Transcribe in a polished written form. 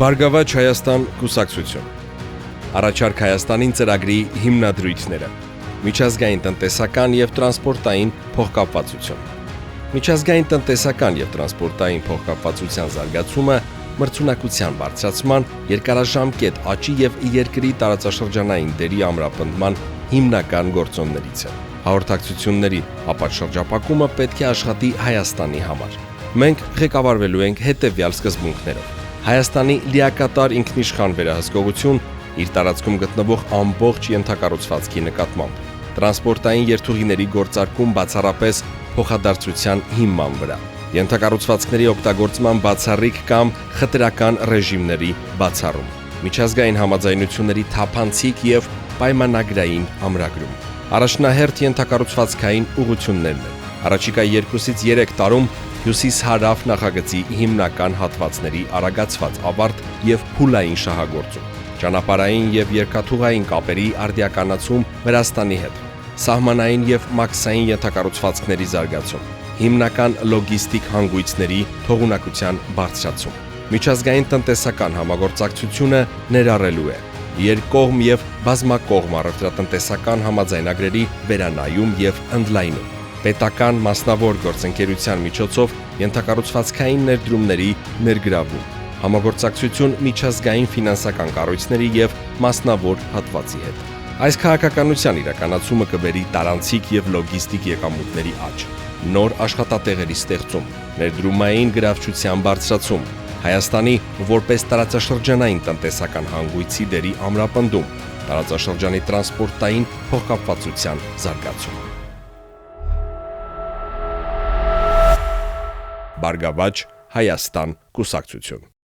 Բարգավաճ Հայաստան կուսակցություն, առաջարկ Հայաստանին ծրագրի հիմնադրույթները, միջազգային տնտեսական և տրանսպորտային փոխկապվածություն, միջազգային տնտեսական և տրանսպորտային փոխկապվածության զարգացումը մրցունակության բարձրացման, երկարաժամկետ աճի և երկրի տարածաշրջանային դերի ամրապնդման հիմնական գործոններից է։ Հաղորդակցությունների ապաշրջապակումը պետք է աշխատի Հայաստանի համար։ Մենք ղեկավարվելու ենք հետևյալ սկզբունքներով. Հայաստանի լիակատար ինքնիշխան վերահսկողություն իր տարածքում գտնվող ամբողջ ենթակառուցվածքի նկատմամբ, տրանսպորտային երթուղիների գործարկում բացառապես փոխադարձության հիման վրա, ենթակառուցվածքների օգտագործման բացառիկ կամ խտրական ռեժիմների բացառում, միջազգային համաձայնությունների թափանցիկ և պայմանագրային ամրագրում, առաջնահերթ ենթակառուցվածքային ուղղություններն են, առաջիկա 2-3 տարում հյուսիս-հարավ նախագծի հիմնական հատվածների արագացված ավարտ և փուլային շահագործում, ճանապարհային և երկաթուղային կապերի արդիականացում Վրաստանի հետ, սահմանային և մաքսային ենթակառուցվածքների զարգացում, հիմնական լոգիստիկ հանգույցների թողունակության բարձրացում, միջազգային տնտեսական համագործակցությունը ներառելու է երկկողմ և բազմակողմ առևտրատնտեսական համաձայնագրերի վերանայում և ընդլայնում, պետական մասնավոր գործընկերության միջոցով ենթակառուցվածքային ներդրումների ներգրավում, համագործակցություն միջազգային ֆինանսական կառույցների և մասնավոր հատվածի հետ։ Այս քաղաքականության իրականացումը կբերի տարանցիկ և լոգիստիկ եկամուտների աճ, նոր աշխատատեղերի ստեղծում, ներդրումային գրավչության բարձրացում, Հայաստանի որպես տարածաշրջանային տնտեսական հանգույցի դերի ամրապնդում, տարածաշրջանի տրանսպորտային փոխկապվածության զարգացում։ Բարգավաճ Հայաստան կուսակցություն։